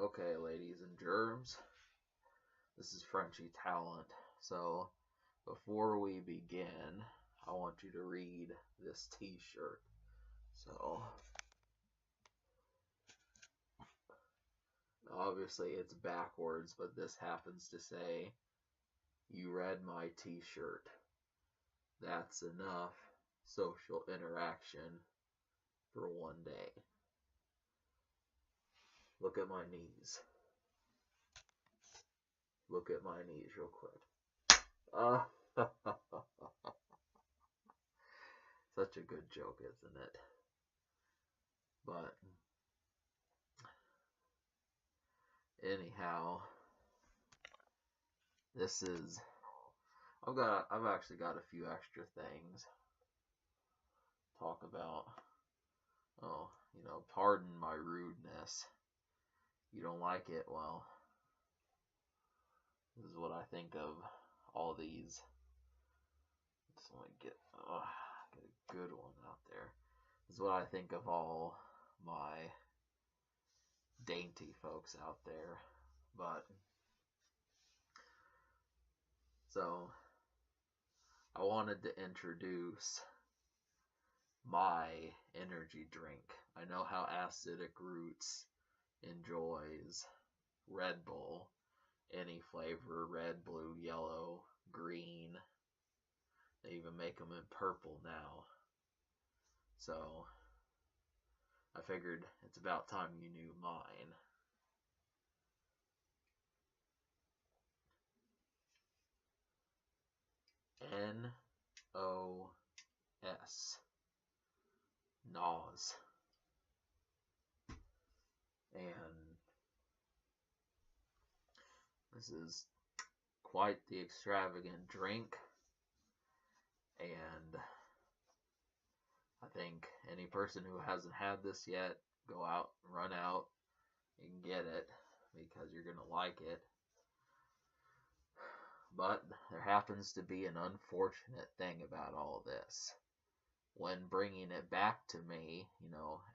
Okay, ladies and germs, this is Frenchy Talent. So, before we begin, I want you to read this T-shirt. So, obviously it's backwards, but this happens to say, "You read my T-shirt. That's enough social interaction for one day." Look at my knees. Look at my knees real quick. Such a good joke, isn't it? But anyhow, this is I've actually got a few extra things to talk about. Oh, pardon my rudeness. You don't like it? Well, this is what I think of all these. Just let me get a good one out there. This is what I think of all my dainty folks out there. But so I wanted to introduce my energy drink. I know how Acidic Roots enjoys Red Bull, any flavor, red, blue, yellow, green. They even make them in purple now. So I figured it's about time you knew mine. NOS. NOS. And this is quite the extravagant drink. And I think any person who hasn't had this yet, go out, run out, and get it because you're going to like it. But there happens to be an unfortunate thing about all this. When bringing it back to me,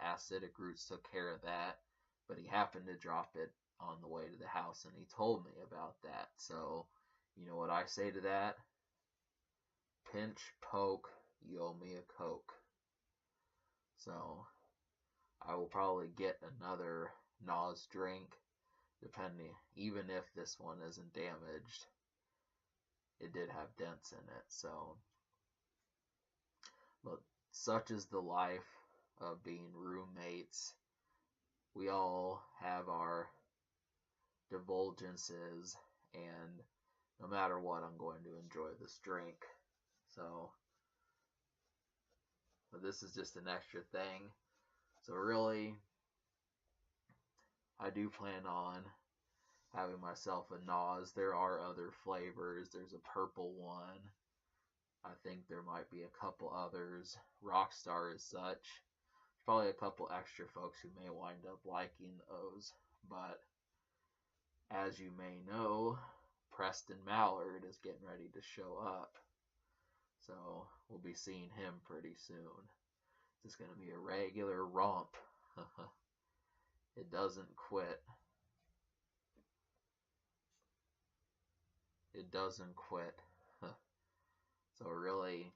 Acidic Roots took care of that, but he happened to drop it on the way to the house and he told me about that. So, you know what I say to that? Pinch, poke, you owe me a Coke. So, I will probably get another NOS drink, depending, even if this one isn't damaged. It did have dents in it, so. But such is the life of being roommates. We all have our divulgences, and no matter what, I'm going to enjoy this drink. So, but this is just an extra thing. So really, I do plan on having myself a NOS. There are other flavors. There's a purple one. I think there might be a couple others. Rockstar is such. Probably a couple extra folks who may wind up liking those. But as you may know, Preston Mallard is getting ready to show up. So we'll be seeing him pretty soon. It's going to be a regular romp. It doesn't quit. It doesn't quit. So really,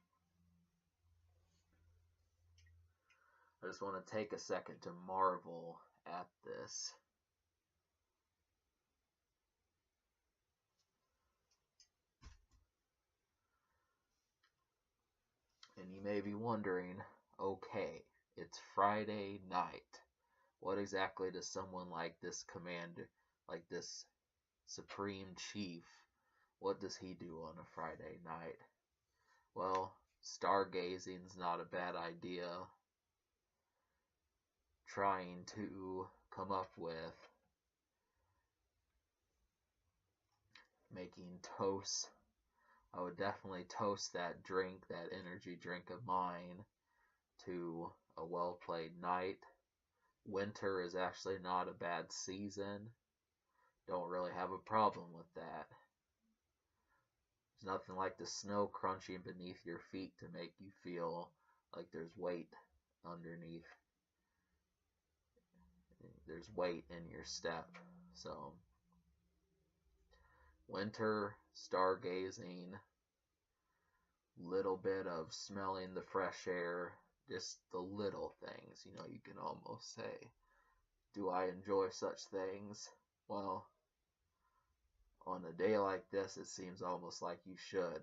I just want to take a second to marvel at this. And you may be wondering, okay, it's Friday night. What exactly does someone like this commander, like this supreme chief, what does he do on a Friday night? Well, stargazing's not a bad idea. Trying to come up with making toast. I would definitely toast that drink, that energy drink of mine, to a well played night. Winter is actually not a bad season. Don't really have a problem with that. There's nothing like the snow crunching beneath your feet to make you feel like there's weight underneath. there's weight in your step. So, winter, stargazing, little bit of smelling the fresh air, just the little things, you can almost say. Do I enjoy such things? Well, on a day like this, it seems almost like you should.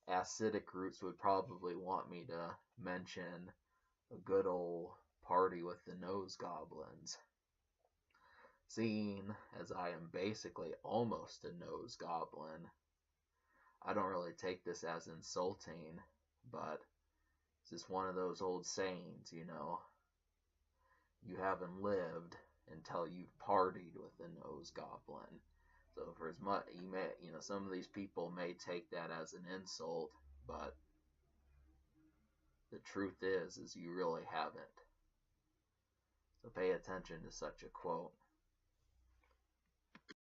Acidic roots would probably want me to mention a good old party with the nose goblins. Seeing as I am basically almost a nose goblin, I don't really take this as insulting, but it's just one of those old sayings, You haven't lived until you've partied with the nose goblin. So for as much, some of these people may take that as an insult, but the truth is you really haven't. So pay attention to such a quote.